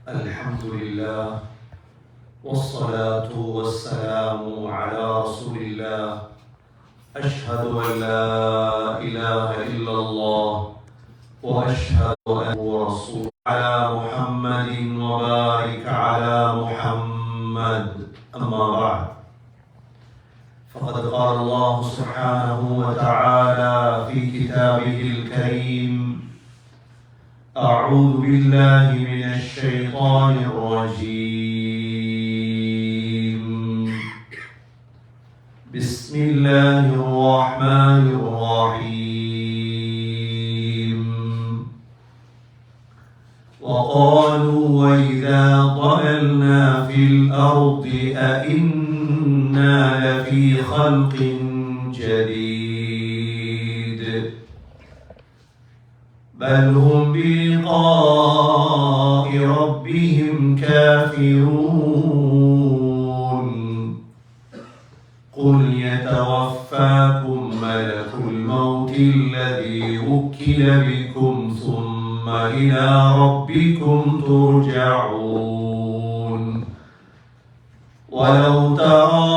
الحمد لله والصلاة والسلام على رسول الله. أشهد أن لا إله إلا الله وأشهد أنه رسول على محمد وبارك على محمد. أما بعد، فقد قال الله سبحانه وتعالى في كتابه الكريم: أعوذ بالله من الشيطان الرجيم. بسم الله الرحمن الرحيم. وقالوا وإذا ضللنا في الأرض أئنا لفي خلق جديد بل هم بلقاء ربهم كافرون. قل يتوفاكم ملك الموت الذي وكل بكم ثم إلى ربكم ترجعون. ولو ترى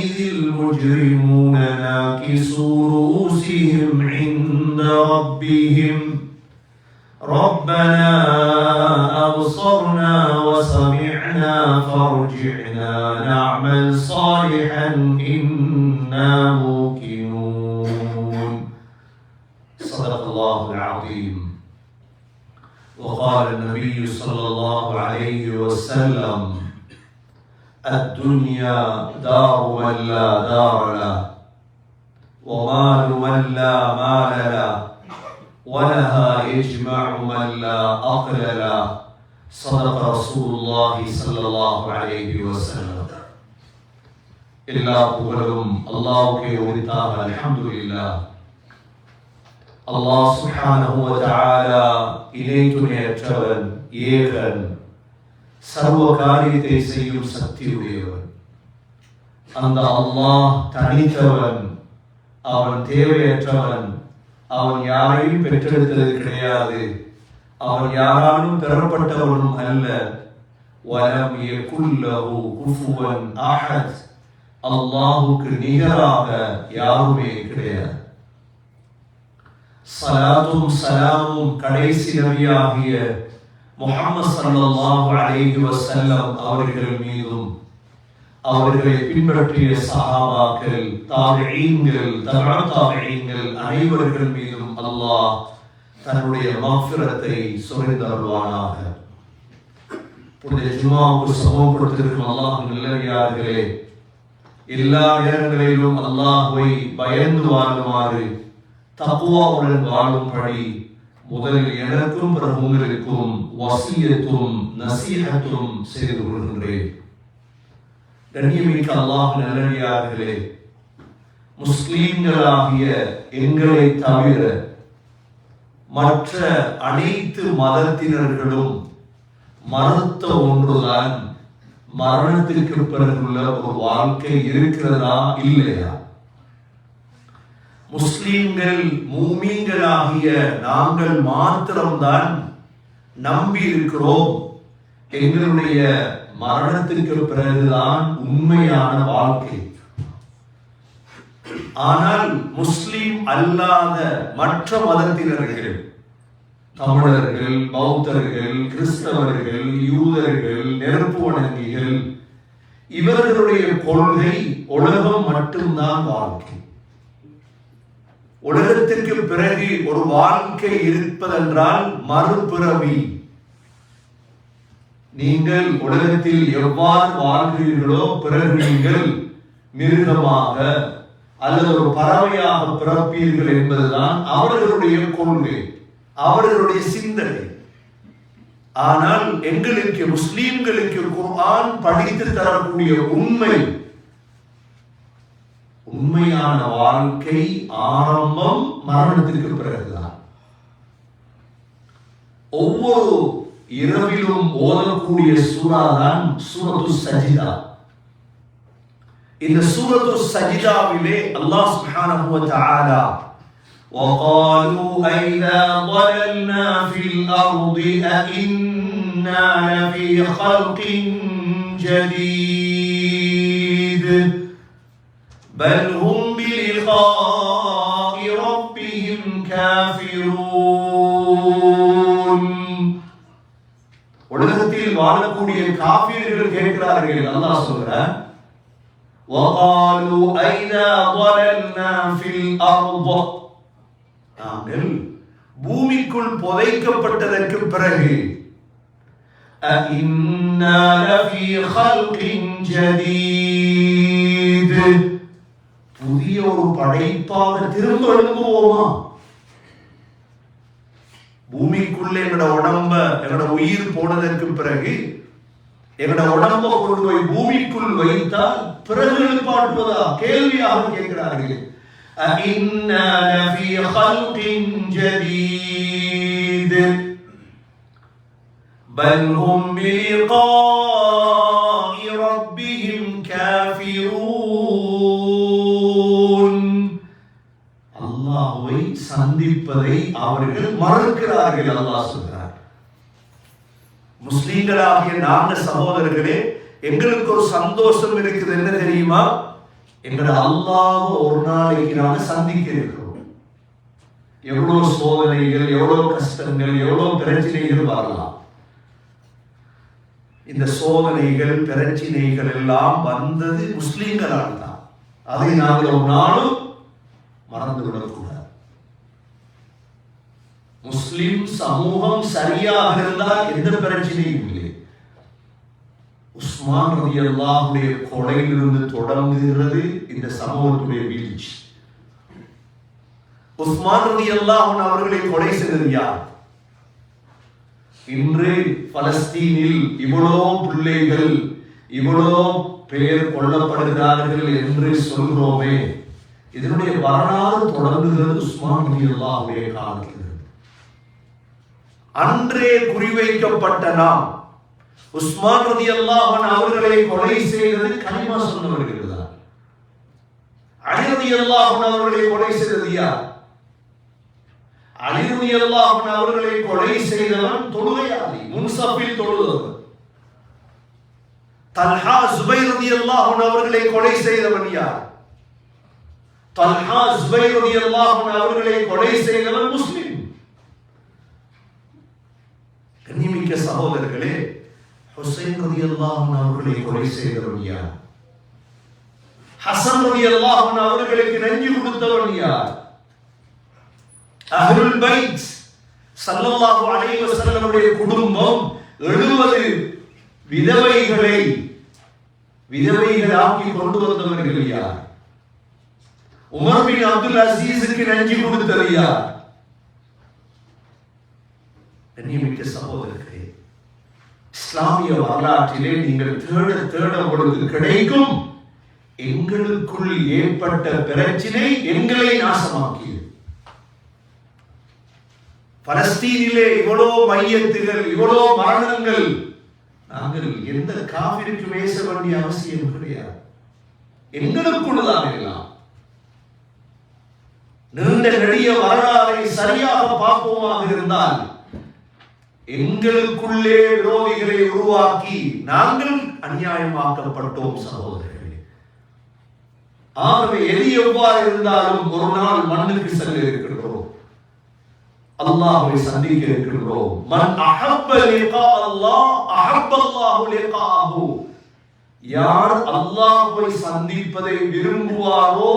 إذ المجرمون ناكسوا رؤوسهم عند ربهم ربنا أبصرنا وسمعنا فارجعنا نعمل صالحا إنا موقنون. صدق الله العظيم. وقال النبي صلى الله عليه وسلم: الدنيا دار من لا دار له ومال من لا مال له ولها يجمع من لا عقل له. صدق رسول الله صلى الله عليه وسلم. எல்லா புகழும் அல்லாஹ்வுக்கே உரித்தாக. அல்ஹம்துலில்லாஹ். அல்லாஹ் சுப்ஹானஹு வ தஆலா இணை துணையற்றவன், ஏகன், சர்வ காரியத்தை செய்யும் சக்தி உடையவன். அந்த அல்லாஹ் தனித்தவன், அவன் தேவையற்றவன், அவன் யாரையும் பெற்றெடுத்தது கிடையாது, அவன் யாராலும் பெறப்பட்டவனும் அல்ல. வலம் யகுல் லஹு குஃபுவன் அஹத். அல்லாஹ்வுக்கு நிகராக யாருமே கிடையாது. ஸலாத்தும் ஸலாமும் கடைசி நபியாகிய முஹம்மது ஸல்லல்லாஹு அலைஹி வஸல்லம் அவர்கள் மீதும் அவர்களை பின்பற்றிய சஹாபாக்கள், தாபிஈன்கள், தபஅ தாபிஈன்கள் அனைவர்கள் மீதும் அல்லாஹ் தன்னுடைய மக்ஃபிரத்தை சொரிந்தருள்வானாக. புனித ஜும்ஆவுக்கு சமூகப்படுத்தியிருக்கும் அல்லாஹ்வின் நல்லடியார்களே, எல்லா நேரங்களிலும் அல்லாஹ்வை பயந்து வாழுமாறு, தக்வாவுடன் வாழும்படி முதலில் எனக்கும் பிறகு உங்களுக்கும் வசியத்தும் நசீஹத்தும் செய்து கொள்கின்றேன். கண்ணியமிக்க அல்லாஹ்வின் நல்லடியார்களே, முஸ்லிம்களாகிய எங்களை தவிர மற்ற அனைத்து மதத்தினர்களும் மறுத்த ஒன்றுதான் மரணத்திற்கு பிறகுள்ள ஒரு வாழ்க்கை இருக்கிறதா இல்லையா? முஸ்லிம்கள், மூமீன்களாகிய நாங்கள் மாத்திரம்தான் நம்பி இருக்கிறோம் எங்களுடைய மரணத்திற்கு பிறகுதான் உண்மையான வாழ்க்கை. ஆனால் முஸ்லிம் அல்லாத மற்ற மதத்தினர்கள், தமிழர்கள், பௌத்தர்கள், கிறிஸ்தவர்கள், யூதர்கள், நெருப்பு வணங்கிகள், இவர்களுடைய கொள்கை உலகம் மட்டும்தான் வாழ்க்கை. உலகத்திற்கு பிறகு ஒரு வாழ்க்கை இருப்பதென்றால் மறுபிறவி. நீங்கள் உலகத்தில் எவ்வாறு வாழ்கிறீர்களோ பிறகு நீங்கள் மிருகமாக அல்லது ஒரு பறவையாக பிறப்பீர்கள் என்பதுதான் அவர்களுடைய கொள்கை, அவர்களுடைய சிந்தனை. ஆனால் எங்களுக்கு முஸ்லிம்களுக்கு குர்ஆன் படித்து தரக்கூடிய உண்மையான வாழ்க்கை ஆரம்பம் மரணத்திற்கு பிறகுதான். ஒவ்வொரு இரவிலும் ஓதக்கூடிய சூரா தான் சூரத்து சஜிதா. இந்த சூரத்து சஜிதாவிலே அல்லாஹ் சுப்ஹானஹு வ தஆலா وقالوا أئذا ضللنا في الأرض أئنا إنا لفي خلق جديد بل هم بلقاء ربهم كافرون. உலகத்தில் வாழக்கூடிய காஃபிர்கள் கேட்கிறார்கள், அல்லாஹ் சொல்றார், وقالوا أئذا ضللنا في الأرض, நாங்கள் பூமிக்குள் புதைக்கப்பட்டதற்கு பிறகு أئنا لفي خلق جديد, புதிய ஒரு படைப்பாக திரும்ப எழும்புவோமா? பூமிக்குள்ள எங்கட உடம்ப எங்கட உயிர் போனதற்கு பிறகு எங்கட உடம்ப கொண்டு போய் பூமிக்குள் வைத்தால் பிறகு எழுப்பாட்டுவதா? கேள்வியாக கேட்கிறார்கள். أئنا لفي خلق جديد بل هم بلقاء ربهم كافرون. அல்லாஹ்வை சந்திப்பதை அவர்கள் மறுக்கிறார்கள். அல்லாஹ் சொல்றார், முஸ்லிம்களாகிய நாங்கள் சகோதரர்களே, எங்களுக்கு ஒரு சந்தோஷம் இருக்குது. என்ன தெரியுமா? எங்களை அல்லாஹ் ஒரு நாளைக்கு நாங்கள் சந்திக்க இருக்கிறோம். எவ்வளவு சோதனைகள், எவ்வளவு கஷ்டங்கள், எவ்வளவு பிரச்சனைகள் வரலாம். இந்த சோதனைகள் பிரச்சனைகள் எல்லாம் வந்தது முஸ்லிம்களால் தான். அதை நாங்கள் ஒரு நாளும் மறந்து விடக்கூடாது. முஸ்லிம் சமூகம் சரியாக இருந்தால் எந்த பிரச்சனையும் இல்லை. உஸ்மான் ரலியல்லாஹுடைய கொலையிலிருந்து தொடங்குகிறது இந்த சமூகத்துடைய வீழ்ச்சி. உஸ்மான் ரலியல்லாஹு அவர்களை கொலை செய்தது யார்? இன்று பலஸ்தீனில் இவ்வளோ பிள்ளைகள், இவ்வளோ பேர் கொல்லப்படுகிறார்கள் என்று சொல்கிறோமே, இதனுடைய வரலாறு தொடங்குகிறது உஸ்மான் ரலியல்லாஹுடைய காலத்தில். அன்றே குறிவைக்கப்பட்ட நாம் உஸ்மான் ரலியல்லாஹு அவர்களை கொலை செய்தது கலிமா சொன்னவர்கள் தான். அலி ரலியல்லாஹு அவர்களை கொலை செய்தது யார்? அலி ரலியல்லாஹு அவர்களை கொலை செய்தவன் தொழுகையாளி, முன்சஃபில் தொழுதவன். தல்ஹா ஜுபைர் ரலியல்லாஹு அவர்களை கொலை செய்தவன் யார்? தல்ஹா ஜுபைர் ரலியல்லாஹு அவர்களை கொலை செய்தவன் முஸ்லிம். கண்ணியமிக்க சகோதரர்களே, ஹுசைன் ரலியல்லாஹு அவர்களை கொலை செய்தவன் யார்? ஹசன் ரலியல்லாஹு அவர்களுக்கு நெஞ்சு கொடுத்தவன் யார்? அஹ்லுல் பைத் ஸல்லல்லாஹு அலைஹி வஸல்லமுடைய குடும்பம் 70 விதவைகளாக்கி கொண்டு வந்தவர்கள் யார்? உமர் பின் அப்துல் அசீஸுக்கு நெஞ்சு கொடுத்தது யார்? கண்ணியமிக்க சகோதரர்களே, இஸ்லாமிய வரலாற்றிலே நீங்கள் தேட பொழுது கிடைக்கும் எங்களுக்குள் ஏற்பட்ட பிரச்சனை எங்களை நாசமாக்கியது. பலஸ்தீனிலே இவ்வளோ மையத்துகள், இவ்வளோ மரணங்கள், நாங்கள் எந்த காபிருக்கு பேச வேண்டிய அவசியம் கிடையாது. எங்களுக்குள்ளதான் எல்லாம். நீண்ட நெடிய வரலாறை சரியாக பார்ப்போமாக இருந்தால் எங்களுக்குள்ளே விரோதிகளை உருவாக்கி நாங்கள் அநியாயமாக்கப்பட்டோம் சகோதரர்களே. ஆகவே எது எவ்வாறு இருந்தாலும் ஒரு நாள் மண்ணுக்கு செல்ல இருக்கின்றோம், அல்லாஹ்வை சந்திக்க இருக்கின்றோம். மன் அஹப்ப லிகா அல்லாஹ் அஹப்ப அல்லாஹு லிகாஹு, யார் அல்லாஹ்வை சந்திப்பதை விரும்புவாரோ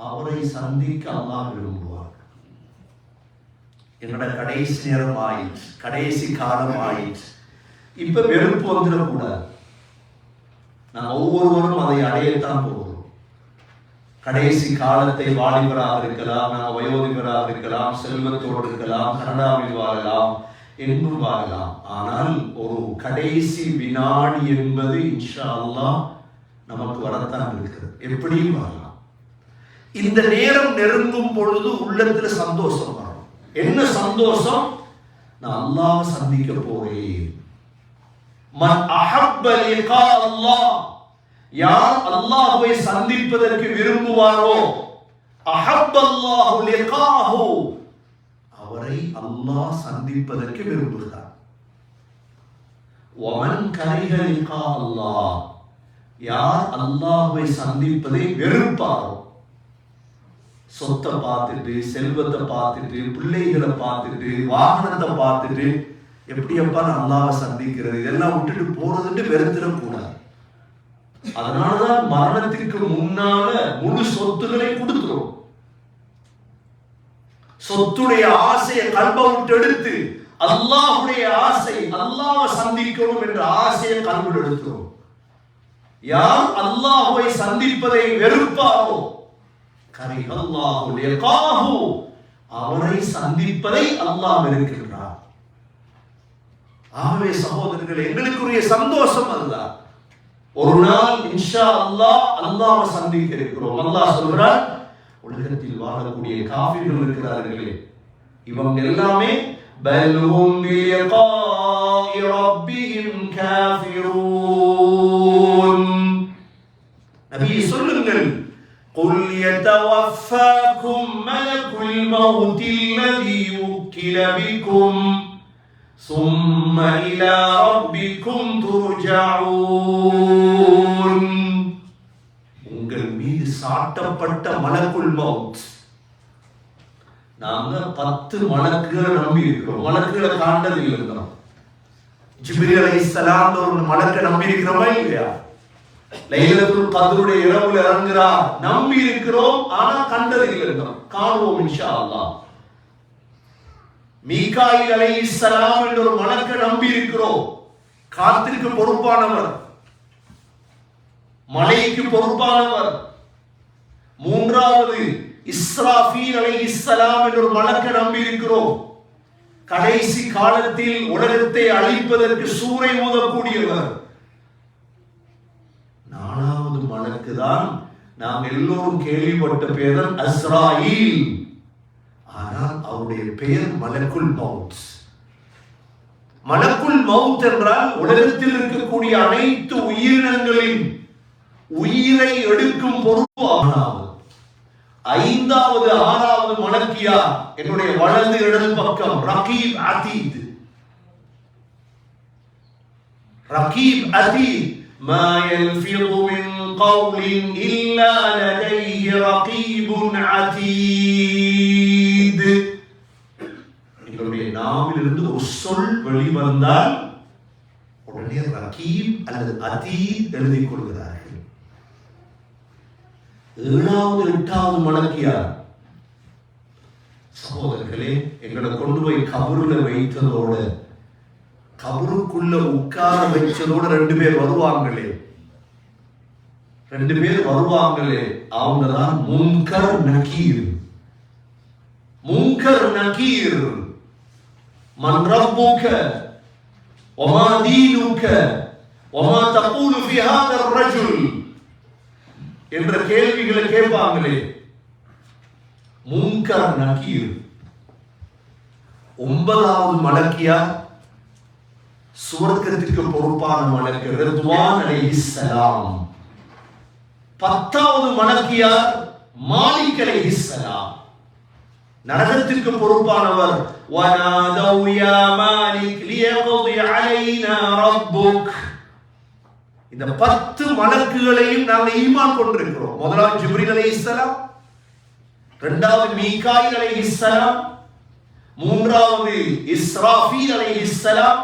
அவரை சந்திக்க அல்லாஹ் விரும்புவார். என்னோட கடைசி நேரம் ஆயிடுச்சு, கடைசி காலம் ஆயிடுச்சு, இப்ப வெறுப்பு வந்துடக்கூடாது. நான் ஒவ்வொருவரும் அதை அடையத்தான் போகிறோம். கடைசி காலத்தை வாலிபராக இருக்கலாம், நாம் வயோதிபராக இருக்கலாம், செல்வத்தோடு இருக்கலாம், கனடாவில் வாழலாம், எங்கும் வாழலாம். ஆனால் ஒரு கடைசி வினாடி என்பது இன்ஷா அல்லாஹ் நமக்கு வரத்தான் இருக்கிறது. எப்படியும் வாழலாம். இந்த நேரம் நெருங்கும் பொழுது உள்ளத்துல சந்தோஷம் வரும். என்ன சந்தோஷம்? நான் அல்லாஹ் சந்திக்க போறேன். மன் அஹப்ப லிகா அல்லாஹ், யார் அல்லாஹ்வை சந்திப்பதற்கு விரும்புவாரோ அஹப்ப அல்லாஹு லிகாஹு, அவரை அல்லாஹ் சந்திப்பதற்கு விரும்புகிறார். வமன் கரிஹ லிகா அல்லாஹ், யார் அல்லாஹ்வை சந்திப்பதை வெறுப்பாரோ, சொத்தை பார்த்துட்டு, செல்வத்தை பார்த்துட்டு, பிள்ளைகளை பார்த்துட்டு, வாகனத்தை பார்த்துட்டு, எப்படியப்பா நான் அல்லாஹ்வை சந்திக்கிறது, இதெல்லாம் விட்டுட்டு போறதுன்னு வெறுத்துடக்கூடாது. அதனாலதான் மரணத்திற்கு முன்னால முழு சொத்துக்களை கொடுக்கிறோம். சொத்துடைய ஆசையை கல்பை விட்டு எடுத்து அல்லாஹ்வுடைய ஆசை, அல்லாஹ்வை சந்திக்கணும் என்ற ஆசையை கல்பை எடுக்கிறோம். யார் அல்லாஹ்வை சந்திப்பதை வெறுப்பாரோ, கரிஹல்லாஹு லிகாஹு, அவரை சந்திப்பதை அல்லாஹ் வெறுக்கின்றார். ஆகவே சகோதரர்களே, எங்களுக்குரிய சந்தோஷம் அதுதான். ஒரு நாள் இன்ஷா அல்லாஹ் அல்லாஹ்வை சந்திக்க இருக்கிறோம். அல்லாஹ் சொல்றார், உலகத்தில் வாழக்கூடிய காஃபிர்கள் இருக்கிறார்களே, இவங்க எல்லாமே பல்ஹும் பிலிகாஇ ரப்பிஹிம் காஃபிரூன். நபி சொல்லுங்கள், குல் யதவஃபாக்கும் மலக்குல் மௌத் அல்லதி உக்கில பிக்கும் ثم إلى ربكم ترجعون. உங்கள் மீது சாட்டப்பட்ட மலக்குல் மௌத், நாங்க 10 மலக்குகளை நம்பி இருக்கிறோம். மலக்குகளை காண்டது இருக்கிறோம். ஜிப்ரீல் அலைஹிஸ்ஸலாம் ஒரு மலக்கை நம்பி இருக்கிறோமா இல்லையா? லைலத்துல் கத்ருடைய இரவுல இறங்குறார், நம்பி இருக்கிறோம். ஆனா கண்டது இருக்கிறோம், காணுவோம் இன்ஷா அல்லாஹ். மீகாயில் அலைஹிஸ்ஸலாம் என்ற ஒரு மலக்கை நம்பி இருக்கிறோம். காத்திற்கு பொறுப்பானவர், மலைக்கு பொறுப்பானவர். மூன்றாவது இஸ்ராஃபீல் அலைஹிஸ்ஸலாம் என்ற ஒரு மலக்கை நம்பி இருக்கிறோம். கடைசி காலத்தில் உலகத்தை அழிப்பதற்கு சூறை ஊதக்கூடியவர். நாலாவது மலக்கு தான் நாம் எல்லோரும் கேள்விப்பட்ட பேர் அஸ்ராயில். ஆனால் அவருடைய பெயர் மலக்குல் மௌத். மலக்குல் மௌத் என்றால் உலகத்தில் இருக்கக்கூடிய அனைத்து உயிரினங்களின் உயிரை எடுக்கும் பொறுப்பு ஆனாவது. 5வது 6வது மலக்கியா என்னுடைய வலது இடது பக்கம் ரகீப் அதீத். ரகீப் அதீத், மா யல்ஃபிது மின் கௌலின் இல்லா லதைஹி ரகீபுன் அதீத். எங்களுடைய நாவிலிருந்து ஒரு சொல் வெளிவந்தால் உடனே ரகீப் அல்லது அதீத் எழுதிக் கொள்கிறார்கள். 7வது 8வது மலக்கியார் சகோதரர்களே, எங்களை கொண்டு போய் கபருல வைத்ததோட, கபருக்குள்ள உட்கார வைச்சதோட 2 பேர் வருவாங்களே, 2 பேர் வருவாங்களே, அவங்க தான் முன்கர் நகீர். முன்கர் நகீர், மன் ரப்புக வமா தீனுக வமா தகூலு ஃபீ ஹாதா الرجل என்ற கேள்விகளை கேட்பாங்களே, முன்கர் நகீர். 9வது மலக்கியா சுவர்க்கத்திற்கு பொறுப்பான மலக்கு ரித்வான் அலைஹிஸ்ஸலாம். 10வது மலக்கியா மாலிக் அலைஹிஸ்ஸலாம், நரகத்திற்கு பொறுப்பானவர். வனாதவ் யா மாலிக் லியக்தி அலைனா ரப்புக். இந்த 10 மலக்குகளையும் நாங்கள் ஈமான் கொண்டிருக்கிறோம். முதலாவது ஜிப்ரீல் அலைஹிஸ்ஸலாம், 2வது மீகாயில் அலைஹிஸ்ஸலாம், 3வது இஸ்ராஃபீல் அலைஹிஸ்ஸலாம்,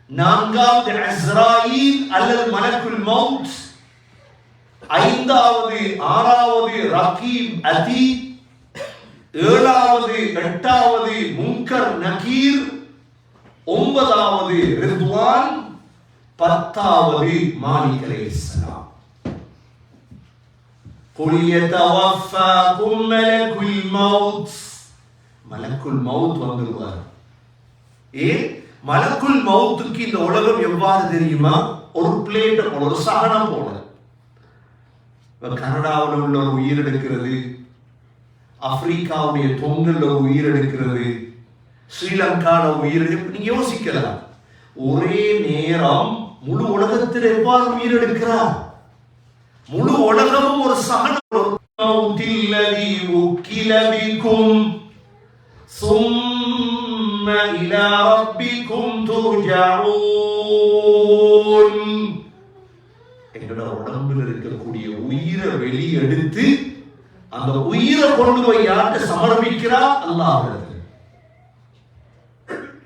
4வது அஸ்ராயில் அல்லது மலக்குல் மௌத், 5வது 6வது ரகீப் அதீத், 7வது 8வது முன்கர் நகீர், 9வது ரித்வான், 10வது மாலிக் அலைஹிஸ்ஸலாம். குல் யதவஃபாக்கும் மலக்குல் மௌத். மலக்குல் மௌத் வந்துருவார். மலக்குல் மௌத்துக்கு இந்த உலகம் எவ்வாறு தெரியுமா? ஒரு பிளேட் போல, ஒரு சகனம் போல. கனடாவில் உள்ள ஒரு உயிர் எடுக்கிறது, ஆப்பிரிக்காவுடைய தொங்கல்ல ஒரு உயிர் எடுக்கிறது, ஸ்ரீலங்காவில் உயிர் எடுக்க. நீங்க யோசிக்கலாம், ஒரே நேரம் முழு உலகத்தில் எவ்வாறு உயிர் எடுக்கிறார்? முழு உலகமும் ஒரு சகனம். ثم ثم إلى ربكم ترجعون. எங்களோட உடம்பில் இருக்கக்கூடிய உயிரை வெளியெடுத்து அந்த உயிரை கொண்டு போய் யார்கிட்ட சமர்ப்பிக்கிறா? அல்லாஹ்விடத்தில்.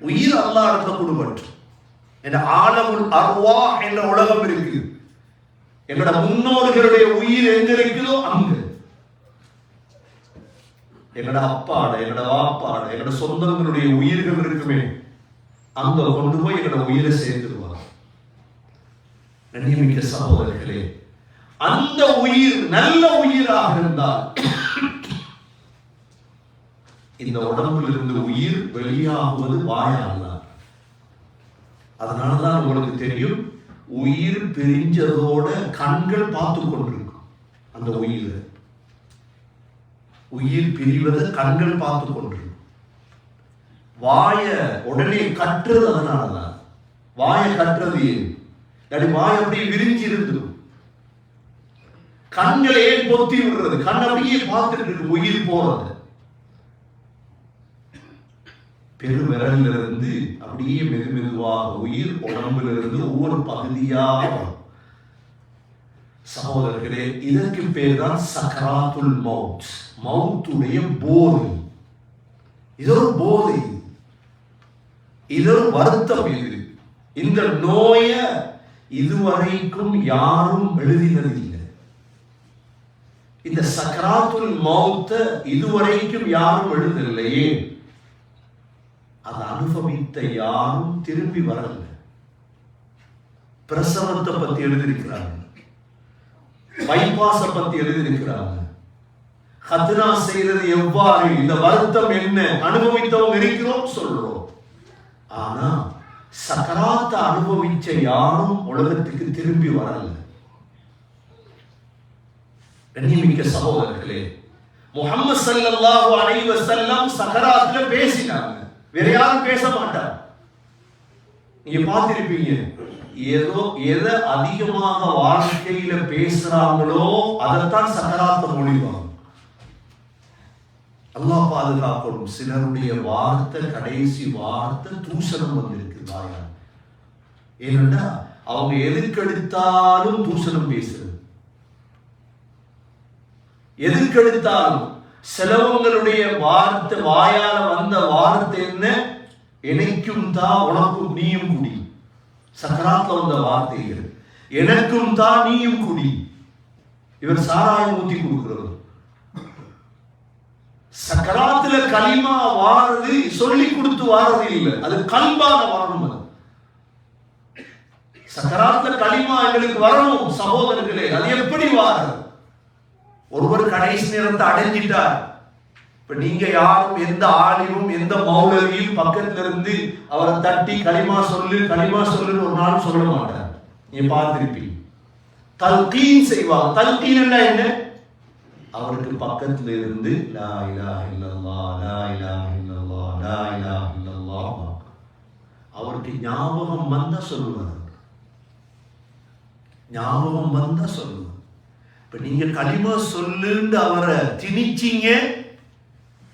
உயிர் அல்லாஹ்விடத்தில் கொடுபட்டு என்ற ஆலமுல் அர்வாஹ் என்ற உலகம் இருக்கு. எங்களோட முன்னோர்களுடைய உயிர் எங்க இருக்குதோ அங்க. எங்களோட அப்பாட, எங்களோட வாப்பாட, எங்களோட சொந்தங்களுடைய உயிர்கள் இருக்குமே, அங்க கொண்டு போய் எங்களோட உயிரை சேர்த்துருவாங்க. கண்ணியமிக்க சகோதரர்களே, அந்த உயிர் நல்ல உயிராக இருந்தால் இந்த உடம்பில் இருந்து உயிர் வெளியாகுவது வாயால் தான். அதனாலதான் உங்களுக்கு தெரியும், உயிர் பிரிஞ்சதோட கண்கள் பார்த்து கொண்டிருக்கும். அந்த உயிர் பிரிவதை கண்கள் பார்த்து கொண்டிருக்கும். வாய உடனே கட்டுறது அதனாலதான். வாய கட்டுறது ஏன்? வாய் அப்படியே விரிஞ்சு இருந்துடும். கண்களை ஏன் பொத்தி விடுறது? கண் அப்படியே பார்த்துட்டு இருக்கு உயிர் போறது. பெருவிரலில் இருந்து அப்படியே மெது மெதுவாக உயிர் உடம்புல இருந்து ஒவ்வொரு பகுதியாக. சகோதரர்களே, இதற்கு பேர் தான் சக்கராத்துல் மவுத், மவுத்துடைய போதை. இது ஒரு போதை, இது ஒரு வருத்தம். இது இந்த நோய இதுவரைக்கும் யாரும் எழுதினதில்லை. இந்த சக்கராத்துல் மவுத்த இதுவரைக்கும் யாரும் எழுதலையே. அதை அனுபவித்த யாரும் திரும்பி வரல. பிரசவத்தை பத்தி எழுதியிருக்கிறாங்க, பைபாஸை பத்தி எழுதியிருக்கிறாங்க, ஹத்னா செய்யறது எவ்வாறு, இந்த வருத்தம் என்ன அனுபவித்தவங்க இருக்கிறோம் சொல்றோம். ஆனா சக்கராத்தை அனுபவிச்ச யாரும் உலகத்துக்கு திரும்பி வரல. கண்ணியமிக்க சகோதரர்களே, முஹம்மது ஸல்லல்லாஹு அலைஹி வஸல்லம் சக்கராத்துல பேசினாங்க, வேற யாரும் பேச மாட்டார். நீங்க பார்த்திருப்பீங்க, ஏதோ எதை அதிகமாக வாழ்க்கையில பேசுறாங்களோ அதைத்தான் சக்கராத்த மொழிவாங்க. அல்லாஹ் பாதுகாக்கணும். சிலருடைய வார்த்தை, கடைசி வார்த்தை தூஷணம் வந்திருக்கு வாயால். ஏனென்றா அவங்க எதுக்கெடுத்தாலும் தூஷணம் பேசுறது, எதுக்கெடுத்தாலும். சிலவங்களுடைய வார்த்தை, வாயால வந்த வார்த்தை என்ன? எனக்கும் தான் உனக்கும் நீயும் குடி. சக்கராத்துல வந்த வார்த்தைகள், எனக்கும் தான் நீயும் குடி. இவர் சாராயம் ஊத்தி கொடுக்கிறது. சக்கராத்துல களிமா வாரது சொல்லி கொடுத்து வாரது இல்லை, அது கல்பான வரணும். அது சக்கராத்துல களிமா எங்களுக்கு வரணும் சகோதரர்களே. அது எப்படி வாரது? ஒருவர் கடைசி நேரத்தை அடைஞ்சிட்டார். இப்ப நீங்க யாரும் எந்த ஆலிமும் எந்த மௌலவியும் பக்கத்துல இருந்து அவரை தட்டி களிமா சொல்லுன்னு ஒரு நாள் சொல்ல மாட்டார். நீங்க பார்த்திருப்பீங்க, தல்கீன் செய்வாங்க. தல்கீன் என்ன? அவருக்கு பக்கத்துல இருந்து லா இலாஹ இல்லல்லாஹ், லா இலாஹ இல்லல்லாஹ், லா இலாஹ இல்லல்லாஹ். அவருக்கு ஞாபகம் வந்தா சொல்லுவார், ஞாபகம் வந்தா சொல்லுவார். இப்ப நீங்க களிமா சொல்லுன்னு அவரை திணிச்சீங்க,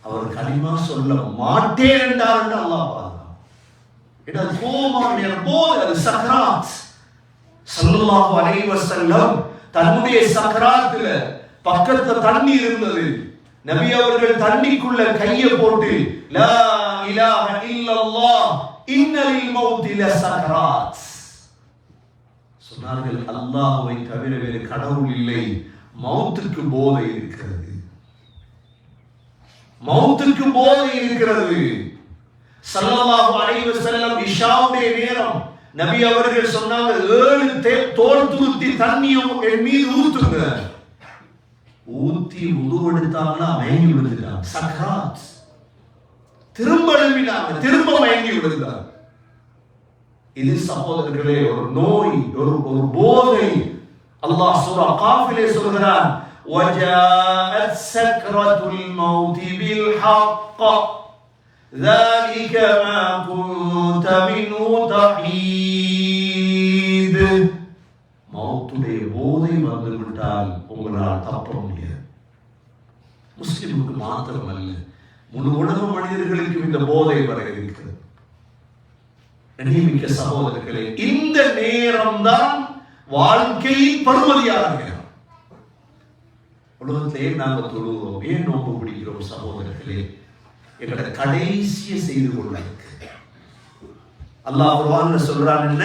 அவர் களிமா சொல்ல மாட்டேன் என்றார். அல்லாஹ் பாதுகாப்பு. கோபமான போது அது சக்கராத். ஸல்லல்லாஹு அலைஹி வஸல்லம் தன்னுடைய சக்கராத்துல பக்கத்துல தண்ணி இருந்தது. நபி அவர்கள் தண்ணிக்குள்ள கையை போட்டு லா இலாஹ இல்லல்லாஹ் இன்னலில் மௌத்தி லசக்கராத் சொன்னார்கள். அல்லாஹ்வை தவிர வேறு கடவுள் இல்லை, மௌத்துக்கு போதை இருக்கிறது, மௌத்துக்கு போதை இருக்கிறது. ஸல்லல்லாஹு அலைஹி வஸல்லம் இஷாவுடைய நேரம் நபி அவர்கள் சொன்னாங்க, 7 தோல் துருத்தி தண்ணியும் என் மீது ஊத்துங்க. ஊத்தி உது எடுத்தாங்கன்னா மயங்கி விழுந்துட்டாங்க. சக்கராத். திரும்ப எழுப்பினாங்க, திரும்ப மயங்கி விழுந்தாங்க. இது சகோதரர்களே ஒரு நோய், ஒரு போதை. அல்லாஹ் சூரா காஃபிலே சொல்கிறான், وَجَاءَتْ سَكْرَةُ الْمَوْتِ بِالْحَقِّ ذَلِكَ مَا كُنْتَ مِنْهُ تَحِيدُ. மௌத்துடைய போதை வந்துவிட்டால் உங்களால் தப்ப முடியாது. முஸ்லிமுக்கு மாத்திரமல்ல, முழு உலக மனிதர்களுக்கும் இந்த போதை வர இருக்கிறது. கண்ணியமிக்க சகோதரர்களே, இந்த நேரம் தான் வாழ்க்கையின் பருமதியான நேரம். உலகத்திலே நாங்கள் தொழுகிறோம், ஏன் நோன்பு பிடிக்கிறோம் சகோதரர்களே? எங்களோட கடைசியை செய்து கொள்ள அல்லாஹ் குர்ஆன்ல சொல்றான், என்ன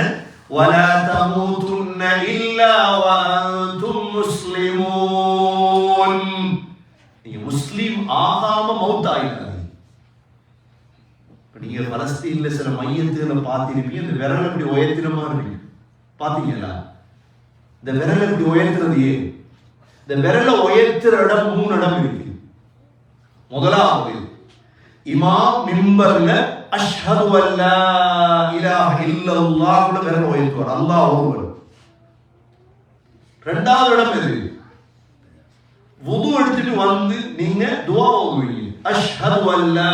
وَلَا تَمُوتُنَّ إِلَّا وَأَنْتُمْ مُسْلِمُونَ. நீங்க முஸ்லிம் ஆகாம மௌத் ஆயிடாதீங்க. நீங்க பலஸ்தீன்ல சில மையத்துகளை பார்த்திருப்பீங்க, இந்த விரல் இப்படி உயர்த்தின மாதிரி இருக்கு, பாத்தீங்களா? இந்த விரல் இப்படி உயர்த்துறது ஏன்? இந்த விரல உயர்த்துற இடம் 3 இடம் இருக்கு. முதலாவது, இமாம் மிம்பர்ல அஷ்ஹது அல்லா இலாஹ இல்லல்லாஹ் விரல உயர்த்துவார், அல்லாஹ் ஒருவன். இரண்டாவது இடம் எது? வுது எடுத்துட்டு வந்து நீங்க துஆ ஓதுவீங்க, அஷ்ஹது அல்லா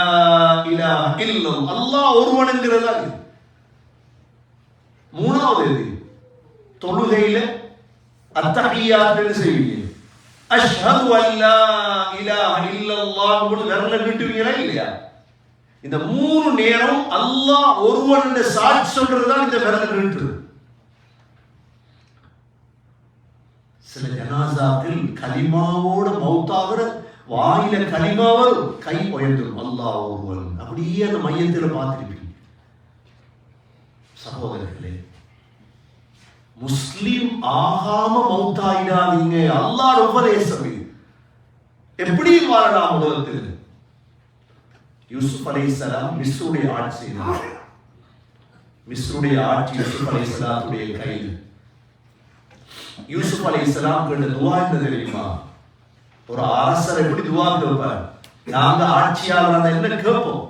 இலாஹ இல்லல்லாஹ், அல்லாஹ் ஒருவன்ங்கிறதா இது. மூணாவது எது? தொழுகையில அத்தஹியாத் செய்வீங்க, அஷ்ஹது அல்லா இலாஹ இல்லல்லாஹ் போட்டு விரல நீட்டுவீங்களா இல்லையா? இந்த 3 நேரம் அல்லாஹ் ஒருவன் என்ற சாட்சி சொல்றதுதான் இந்த விரல நீட்டுறது. சில ஜனாசாக்கள் கலிமாவோட மௌத்தாகிற, வாயில கலிமாவர் கை உயர்ந்துடும், அல்லாஹ் ஒருவன். அப்படியே அந்த மையத்தில் பார்த்திருப்பீங்க சகோதரர்களே. முஸ்லிம் ஆகாம மௌத்தாயிடாதீங்க, அல்லாஹ் உபதேசம். எப்படி வாழலாம் உலகத்தில்? யூசுப் அலைஹிஸ்ஸலாம் மிஸ்ருடைய ஆட்சி செய்தார். மிஸ்ருடைய ஆட்சி யூசுப் அலைஹிஸ்ஸலாத்துடைய கையில். யூசுப் அலைஹிஸ்ஸலாம் கேட்ட துஆ என்ன தெரியுமா? ஒரு அரசர் எப்படி துஆ கேட்பார்? நாங்க ஆட்சியாளர் என்ன கேட்போம்?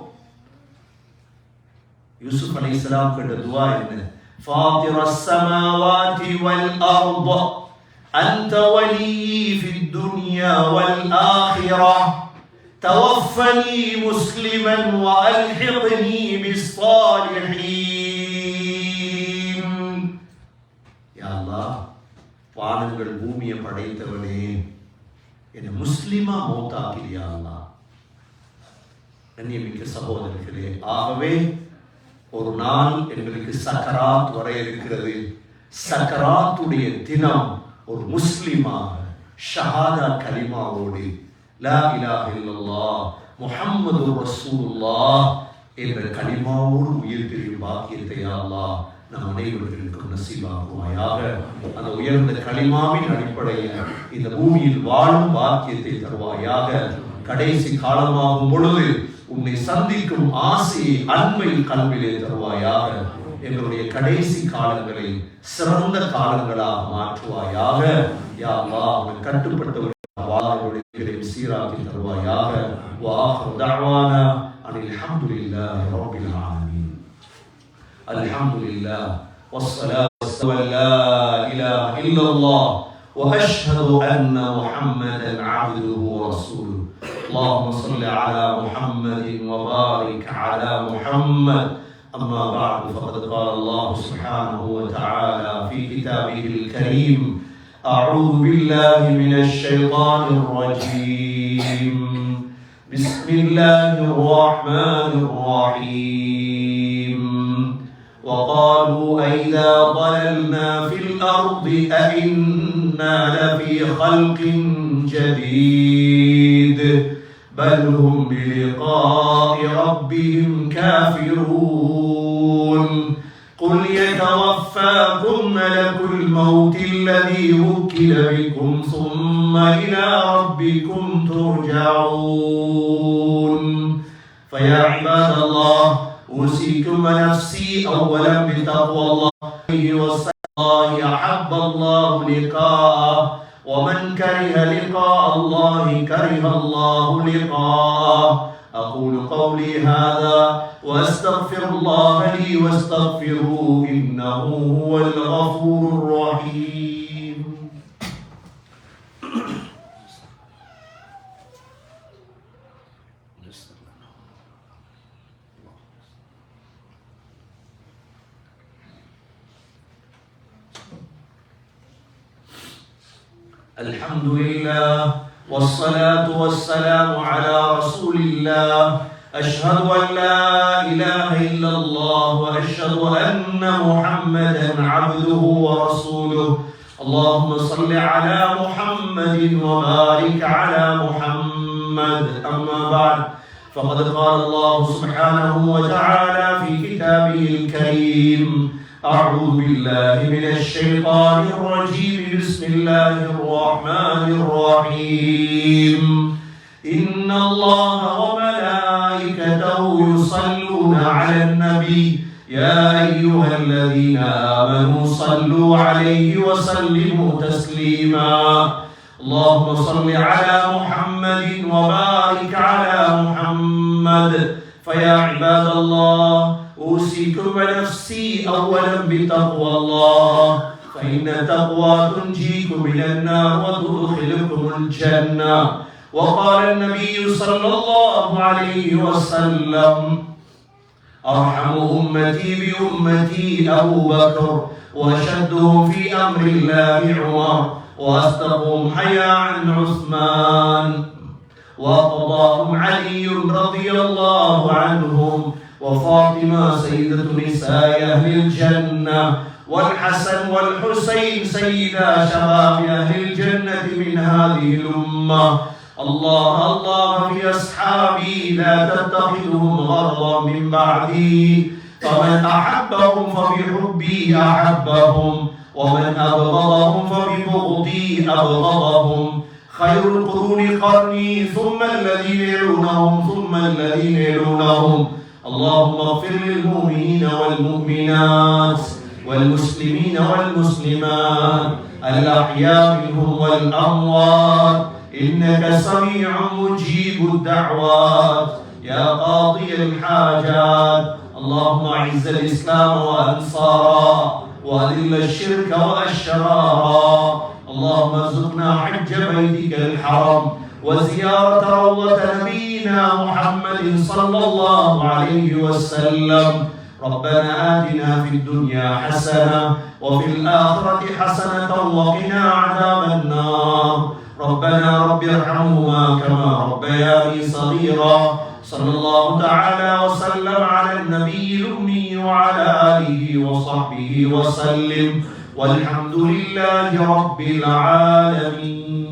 யூசுப் அலைஹிஸ்ஸலாம் கேட்ட துஆ என்ன? فاطر السماوات والأرض أنت ولي في الدنيا والآخرة توفني مسلما وألحقني بالصالحين. يا الله, வானங்கள் பூமியை படைத்தவனே, என்னை முஸ்லிமா மௌத்தாக்கிறியா அல்லாஹ். கண்ணியமிக்க சகோதரர்களே, ஆகவே ஒரு நாள் எங்களுக்கு சக்கராத் வர இருக்கிறது. சக்கராத்துடைய தினம் ஒரு முஸ்லிமாக ஷஹாதா கலிமாவோடு லா இலாஹ இல்லல்லாஹ் முஹம்மது ரசூலுல்லாஹ் என்ற கலிமாவோடு உயிர் பிரியும் பாக்கியத்தை அல்லாஹ் நம் அனைவர்களுக்கும் நசீபாக்குவாயாக. அந்த உயர்ந்த கலிமாவின் அடிப்படையில் இந்த பூமியில் வாழும் பாக்கியத்தை தருவாயாக. கடைசி காலமாகும் பொழுது உன்னை சந்திக்கும் ஆசை அன்பை கல்விலே தருவாயாக. எங்களுடைய கடைசி காலங்களை சிறந்த காலங்களாக மாற்றுவாயாக. யா அல்லாஹ், உனக்கு கட்டுப்பட்டவர்கள் வாழ்வுகளை சீராக்கி தருவாயாக. வஆஹிரு தஅவானா அனில் ஹம்துலில்லாஹி ரப்பில் ஆலமீன். அல்ஹம்துலில்லாஹ் வஸ்ஸலாத்து வஸ்ஸலாமு லா இலாஹ இல்லல்லாஹ் وأشهد أن محمدا عبده ورسوله. اللهم صل على محمد وبارك على محمد. أما بعد، فقد قال الله سبحانه وتعالى في كتابه الكريم: أعوذ بالله من الشيطان الرجيم. بسم الله الرحمن الرحيم. وقالوا أئذا ضللنا في الأرض أئنا لفي خلق جديد بل هم بلقاء ربهم كافرون. قل يتوفاكم ملك الموت الذي وكل بكم ثم إلى ربكم ترجعون. فيا عباد الله، أوصيكم ونفسي أولا بتقوى الله والصلاة. أحب الله لقاءه، ومن كره لقاء الله كره الله لقاءه. أقول قولي هذا وأستغفر الله لي واستغفروه إنه هو الغفور الرحيم. الحمد لله والصلاة والسلام على رسول الله. أشهد أن لا إله إلا الله وأشهد أن محمدا عبده ورسوله اللهم صل على محمد وبارك على محمد أما بعد فقد قال الله سبحانه وتعالى في كتابه الكريم أعوذ بالله من الشيطان الرجيم بسم الله الرحمن الرحيم إن الله وملائكته يصلون على النبي يا أيها الذين آمنوا صلوا عليه وسلموا تسليما اللهم صل على محمد وبارك على محمد فيا عباد الله أوصيكم ونفسي أولا بتقوى الله فإن التقوى تنجيكم من النار وتدخلكم الجنة وقال النبي صلى الله عليه وسلم أرحم أمتي بأمتي أبو بكر وأشدهم في أمر الله عمر وأصدقهم حياء عثمان وقضاهم علي رضي الله عنهم وفاطمة سيدة نساء أهل الجنة والحسن والحسين سيدا شباب أهل الجنة من هذه الأمة الله الله في أصحابي لا تتخذهم غرضا من بعدي فمن أحبهم فبحبي أحبهم ومن أبغضهم فببغضي أبغضهم خير القرون قرني ثم الذين يلونهم ثم الذين يلونهم اللهم اغفر للمؤمنين والمؤمنات والمسلمين والمسلمات الأحياء منهم والأموات إنك سميع مجيب الدعوات يا قاضي الحاجات اللهم أعز الإسلام وأنصاره وأذل الشرك والشرارا اللهم ارزقنا حج بيتك الحرم وزيارة روضة نبينا محمد صلى الله عليه وسلم ربنا آتنا في الدنيا حسنة وفي الآخرة حسنة وقنا عذاب النار ربنا رب ارحمهما كما ربياني صغيرا صلى الله تعالى وسلم على النبي الأمي وعلى آله وصحبه وسلم والحمد لله رب العالمين.